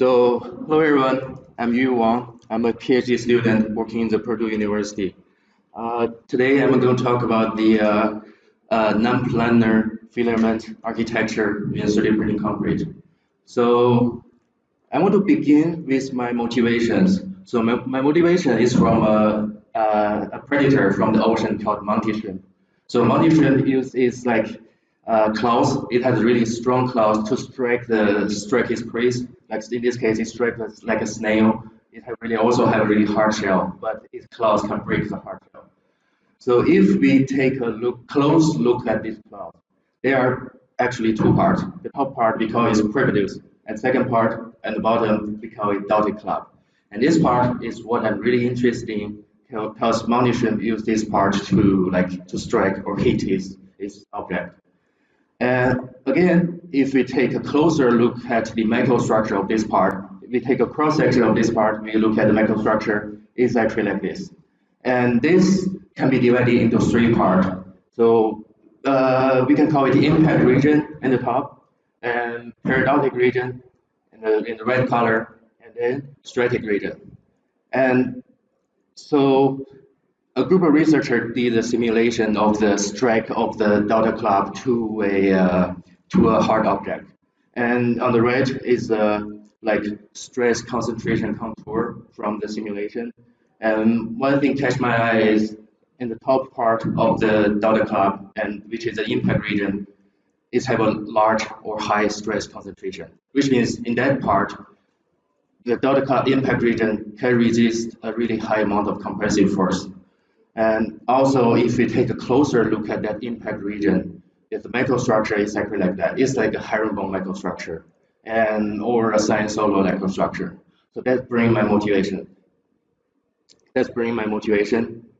Hello everyone. I'm Wang. I'm a PhD student working in the Purdue University. Today I'm going to talk about the non-planar filament architecture in 3D printing concrete. So I want to begin with my motivations. So my motivation is from a predator from the ocean called mantis shrimp. So mantis shrimp is like claws. It has really strong claws to strike its prey. Like in this case, it strikes like a snail. It really also have a really hard shell, but its claws can break the hard shell. So if we take a close look at these claws, there are actually two parts. The top part we call is prepuce, and second part and the bottom we call it dotted club. And this part is what I'm really interested in because mantis shrimp use this part to strike or hit its object. And again, if we take a closer look at the microstructure of this part, we take a cross section of this part, we look at the microstructure, it's actually like this. And this can be divided into three parts. So we can call it the impact region in the top, and periodic region in the red color, and then stratic region. And so a group of researchers did a simulation of the strike of the dotted club to a hard object. And on the right is like stress concentration contour from the simulation. And one thing catch my eye is in the top part of the dotted club, and which is the impact region, is have a large or high stress concentration, which means in that part, the dotted club impact region can resist a really high amount of compressive force. And also, if we take a closer look at that impact region, if the microstructure is exactly like that, it's like a herringbone microstructure or a sinusoidal microstructure. So that's bringing my motivation.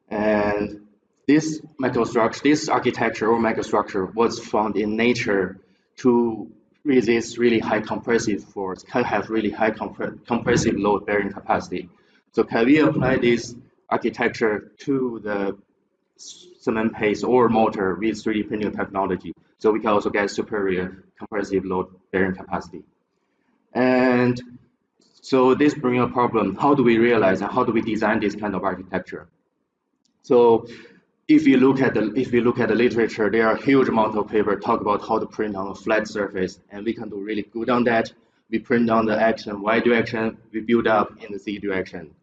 And this microstructure, this architecture or microstructure was found in nature to resist really high compressive force, can have really high compressive load bearing capacity. So can we apply this architecture to the cement paste or mortar with 3D printing technology? So we can also get superior compressive load bearing capacity. And so this brings a problem. How do we realize and how do we design this kind of architecture? So if you look at the literature, there are a huge amount of paper talk about how to print on a flat surface, and we can do really good on that. We print on the X and Y direction, we build up in the Z direction.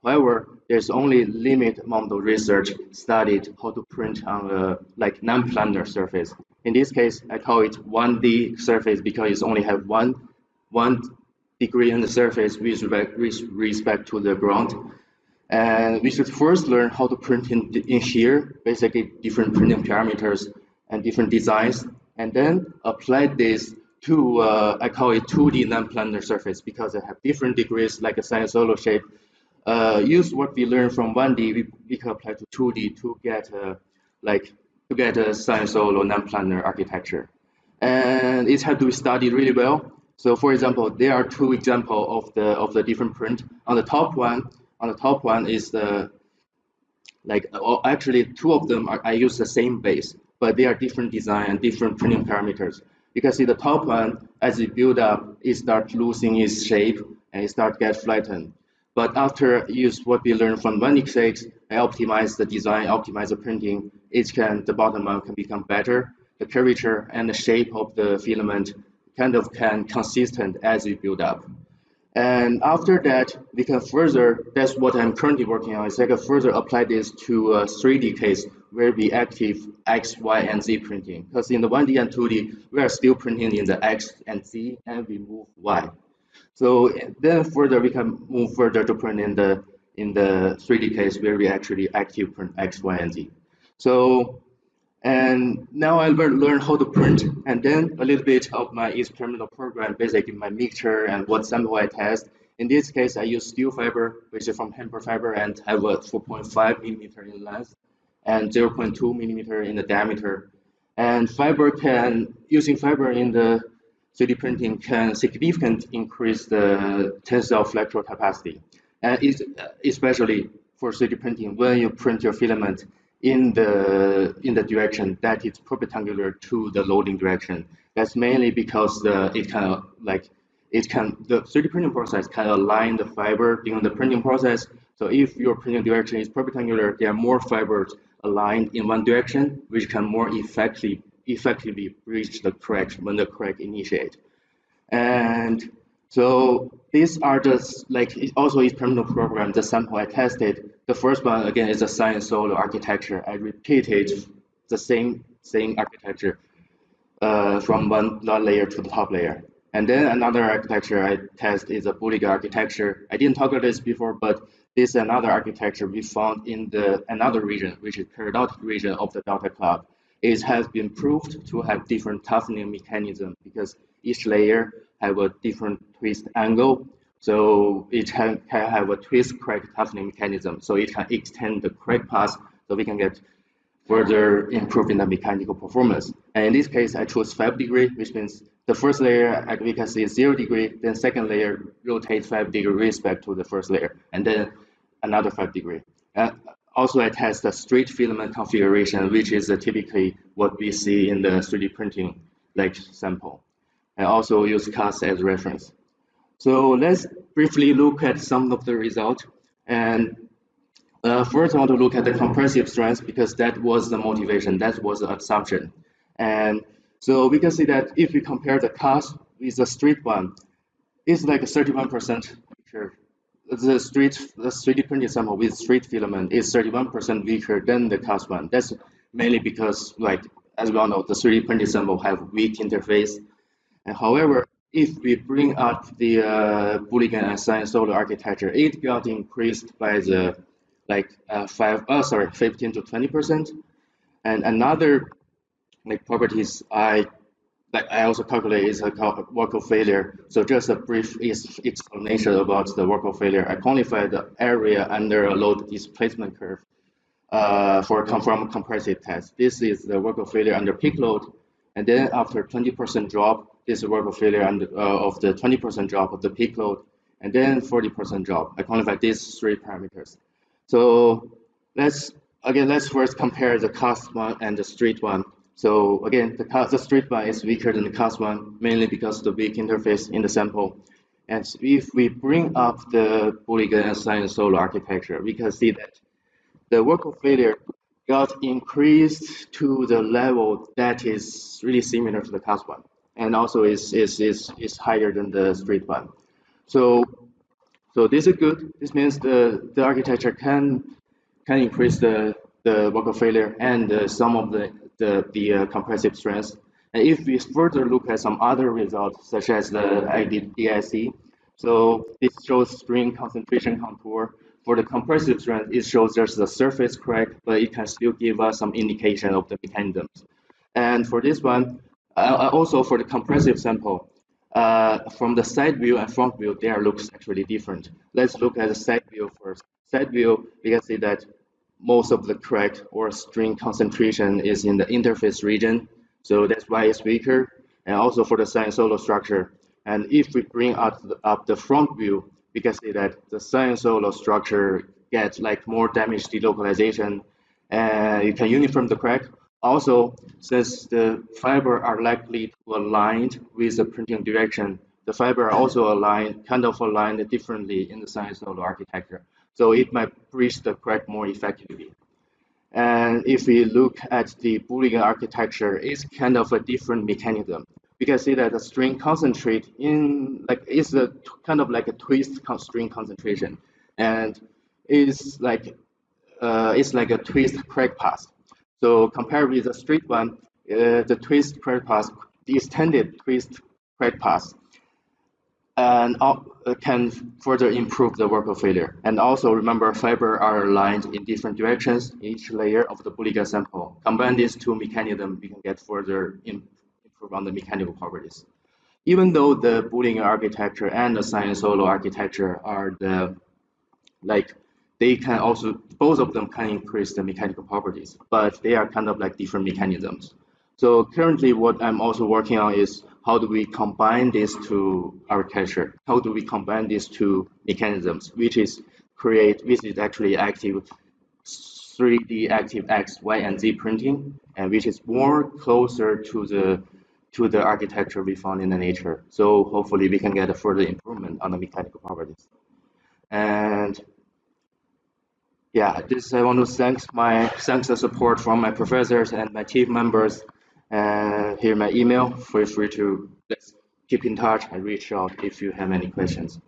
However, there's only limited amount of research studied how to print on a non-planar surface. In this case, I call it 1D surface because it only have one degree in the surface with respect to the ground. And we should first learn how to print in here, basically different printing parameters and different designs, and then apply this to, I call it 2D non-planar surface because they have different degrees like a sinusoidal shape. Use what we learned from 1D, we can apply to 2D to get a sinusoidal non-planar architecture. And it had to be studied really well. So for example, there are two examples of the different print. On the top one is actually two of them I use the same base, but they are different design and different printing parameters. You can see the top one, as it build up, it starts losing its shape and it starts get flattened. But after use what we learned from 1x8, I optimize the design, optimize the printing, the bottom one can become better. The curvature and the shape of the filament can consistent as we build up. And after that, we can further, that's what I'm currently working on, is I can further apply this to a 3D case where we active X, Y, and Z printing. Because in the 1D and 2D, we are still printing in the X and Z, and we move Y. So then further, we can move further to print in the 3D case where we actually active print X, Y, and Z. So, and now I learn how to print, and then a little bit of my experimental program, basically my mixture and what sample I test. In this case, I use steel fiber, which is from hemper fiber, and have a 4.5 millimeter in length and 0.2 millimeter in the diameter. And using fiber in the 3D printing can significantly increase the tensile flexural capacity, and especially for 3D printing when you print your filament in the direction that is perpendicular to the loading direction. That's mainly because it can the 3D printing process can align the fiber during the printing process. So if your printing direction is perpendicular, there are more fibers aligned in one direction, which can more effectively bridge the crack when the crack initiates. And so these are just like it also experimental program. The sample I tested, the first one again is a sinusoidal architecture. I repeated the same architecture from one layer to the top layer. And then another architecture I test is a Bouligand architecture. I didn't talk about this before, but this is another architecture we found in another region, which is periodic region of the Delta Cloud. It has been proved to have different toughening mechanism because each layer have a different twist angle. So it can have a twist crack toughening mechanism. So it can extend the crack path so we can get further improving the mechanical performance. And in this case, I chose 5 degree, which means the first layer we can see is 0 degree, then second layer rotates 5 degree respect to the first layer, and then another 5 degree. Also, I test the straight filament configuration, which is typically what we see in the 3D printing like sample. I also use CAST as reference. So let's briefly look at some of the results. And first, I want to look at the compressive strength because that was the motivation, that was the assumption. And so we can see that if we compare the CAST with the straight one, it's like a 31% weaker. The 3D printed sample with straight filament is 31% weaker than the CAST one. That's mainly because, like, as we all know, the 3D printed sample have weak interface. And however, if we bring up the Bouligand and sinusoidal architecture, it got increased by the 15 to 20%. And another properties I also calculate is called work of failure. So just a brief explanation about the work of failure. I quantify the area under a load displacement curve for conformal compressive test. This is the work of failure under peak load. And then after 20% drop, this is work of failure of the 20% drop of the peak load. And then 40% drop. I quantify these 3 parameters. So let's first compare the CAST one and the straight one. So again, the straight one is weaker than the CAST one, mainly because of the weak interface in the sample. And if we bring up the Bouligand and sinusoidal architecture, we can see that the work of failure got increased to the level that is really similar to the CAST one, and also is higher than the straight one. So this is good. This means the architecture can increase the work of failure and some of the compressive strength. And if we further look at some other results, such as the DIC, so this shows string concentration contour. For the compressive strength, it shows there's a surface crack, but it can still give us some indication of the mechanisms. And for this one, also for the compressive sample, from the side view and front view, their looks actually different. Let's look at the side view first. Side view, we can see that most of the crack or string concentration is in the interface region, so that's why it's weaker. And also for the sinusoidal structure. And if we bring up the front view, we can see that the sinusoidal structure gets more damage delocalization, and it can uniform the crack. Also, since the fiber are likely to align with the printing direction, the fiber are also aligned differently in the sinusoidal architecture. So it might bridge the crack more effectively. And if we look at the Bouligand architecture, it's kind of a different mechanism. We can see that the string concentrate it's kind of like a twist string concentration, and it's like a twist crack path. So compared with the straight one, the twist crack path, the extended twist crack path, and can further improve the work of failure. And also remember, fiber are aligned in different directions in each layer of the Bouligand sample. Combine these 2 mechanisms, we can get further improve on the mechanical properties. Even though the Bouligand architecture and the sinusoidal architecture are they can also, both of them can increase the mechanical properties, but they are kind of like different mechanisms. So currently what I'm also working on is how do we combine these 2 architecture? How do we combine these 2 mechanisms, which is actually active 3D active X, Y, and Z printing, and which is more closer to the to the architecture we found in the nature. So hopefully we can get a further improvement on the mechanical properties. And yeah, this I want to thank the support from my professors and my team members. And here my email. Feel free to let's keep in touch and reach out if you have any questions.